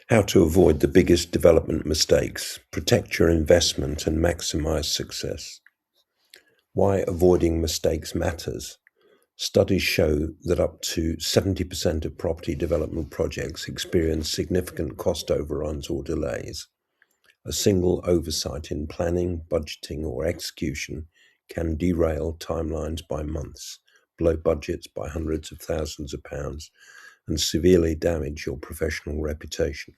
How to avoid the biggest development mistakes, protect your investment and maximize success. Why avoiding mistakes matters. Studies show that up to 70% of property development projects experience significant cost overruns or delays. A single oversight in planning, budgeting, or execution can derail timelines by months, blow budgets by hundreds of thousands of pounds, and severely damage your professional reputation.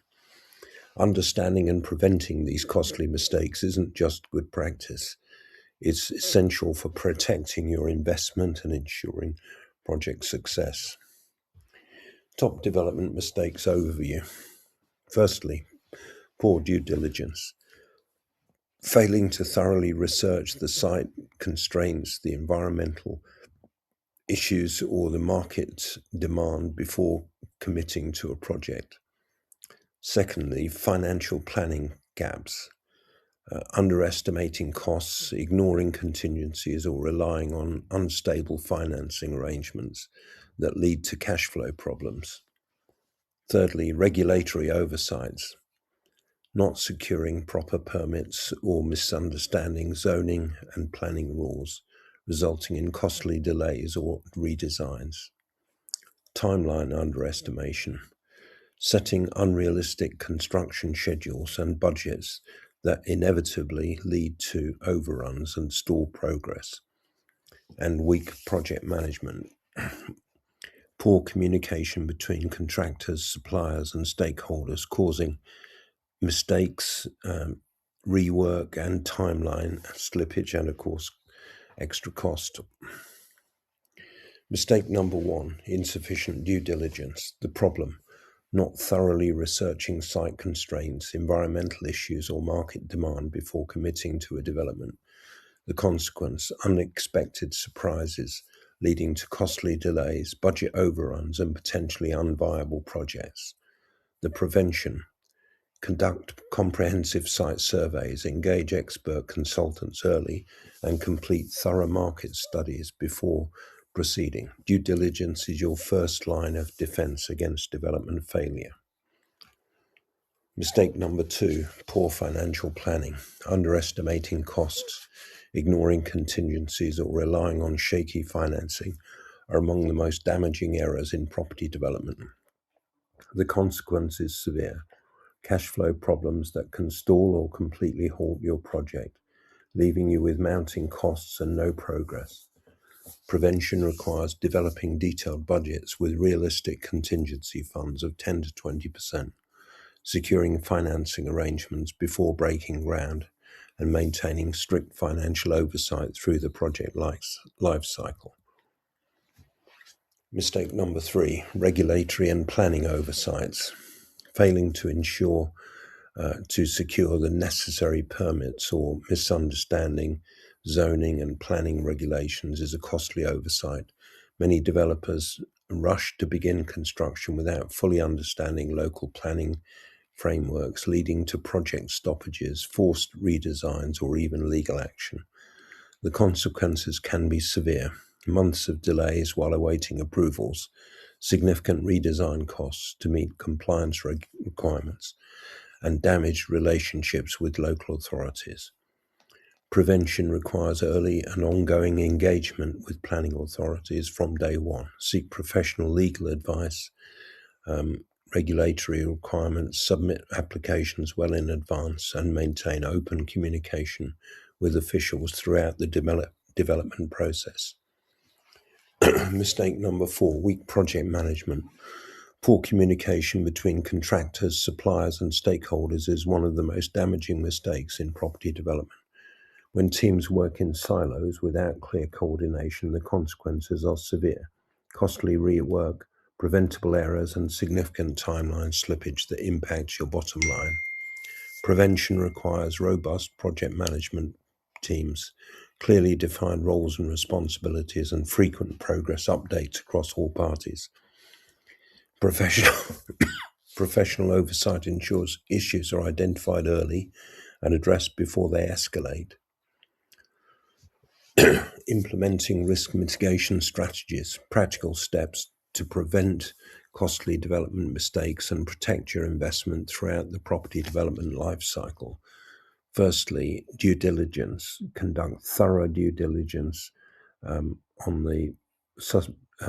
Understanding and preventing these costly mistakes isn't just good practice. It's essential for protecting your investment and ensuring project success. Top development mistakes overview. Firstly, poor due diligence. Failing to thoroughly research the site constraints, the environmental issues, or the market demand before committing to a project. Secondly, financial planning gaps. Underestimating costs, ignoring contingencies, or relying on unstable financing arrangements that lead to cash flow problems. Thirdly, regulatory oversights, not securing proper permits or misunderstanding zoning and planning rules, resulting in costly delays or redesigns. Timeline underestimation, setting unrealistic construction schedules and budgets that inevitably lead to overruns and stall progress. And weak project management, poor communication between contractors, suppliers, and stakeholders, causing mistakes, rework, and timeline slippage, and of course, extra cost. Mistake number one, insufficient due diligence. The problem, not thoroughly researching site constraints, environmental issues, or market demand before committing to a development. The consequence, unexpected surprises leading to costly delays, budget overruns, and potentially unviable projects. The prevention, conduct comprehensive site surveys, engage expert consultants early, and complete thorough market studies before proceeding. Due diligence is your first line of defense against development failure. Mistake number two, poor financial planning, underestimating costs, ignoring contingencies, or relying on shaky financing are among the most damaging errors in property development. The consequence is severe. Cash flow problems that can stall or completely halt your project, leaving you with mounting costs and no progress. Prevention requires developing detailed budgets with realistic contingency funds of 10 to 20%, securing financing arrangements before breaking ground, and maintaining strict financial oversight through the project life cycle. Mistake number three, regulatory and planning oversights. Failing to ensure to secure the necessary permits or misunderstanding zoning and planning regulations is a costly oversight. Many developers rush to begin construction without fully understanding local planning frameworks, leading to project stoppages, forced redesigns, or even legal action. The consequences can be severe. Months of delays while awaiting approvals, significant redesign costs to meet compliance requirements, and damaged relationships with local authorities. Prevention requires early and ongoing engagement with planning authorities from day one. Seek professional legal advice, regulatory requirements, submit applications well in advance, and maintain open communication with officials throughout the development process. Mistake number four, weak project management. Poor communication between contractors, suppliers, and stakeholders is one of the most damaging mistakes in property development. When teams work in silos without clear coordination, the consequences are severe. Costly rework, preventable errors, and significant timeline slippage that impacts your bottom line. Prevention requires robust project management teams, clearly defined roles and responsibilities, and frequent progress updates across all parties. Professional oversight ensures issues are identified early and addressed before they escalate. Implementing risk mitigation strategies, practical steps to prevent costly development mistakes and protect your investment throughout the property development life cycle. Firstly, due diligence. Conduct thorough due diligence on the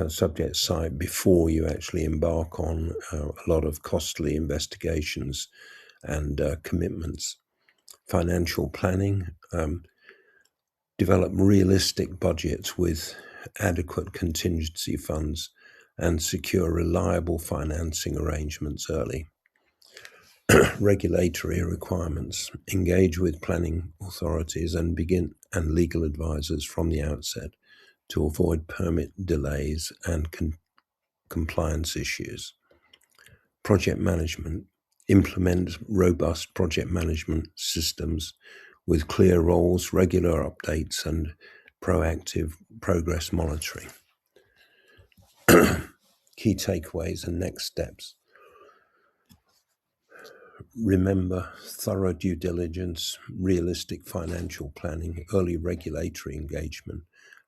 subject site before you actually embark on a lot of costly investigations and commitments. Financial planning. Develop realistic budgets with adequate contingency funds and secure reliable financing arrangements early. Regulatory requirements. Engage with planning authorities and legal advisors from the outset to avoid permit delays and compliance issues. Project management. Implement robust project management systems with clear roles, regular updates, and proactive progress monitoring. Key takeaways and next steps. Remember, thorough due diligence, realistic financial planning, early regulatory engagement,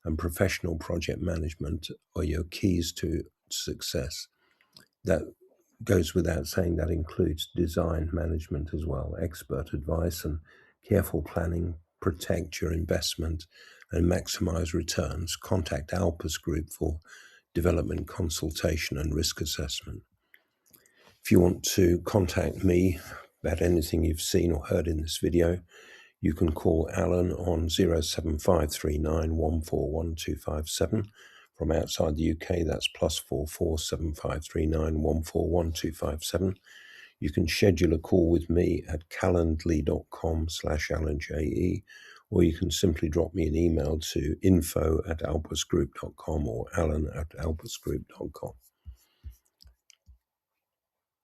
and professional project management are your keys to success. That goes without saying. That includes design management as well, expert advice and careful planning. Protect your investment and maximize returns. Contact Alpers Group for development consultation and risk assessment. If you want to contact me about anything you've seen or heard in this video, you can call Alan on 07539141257. From outside the UK, that's +44 7539141257. You can schedule a call with me at calendly.com/AlanJE, or you can simply drop me an email to info@alpersgroup.com or alan@alpersgroup.com.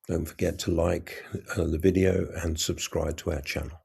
Don't forget to like the video and subscribe to our channel.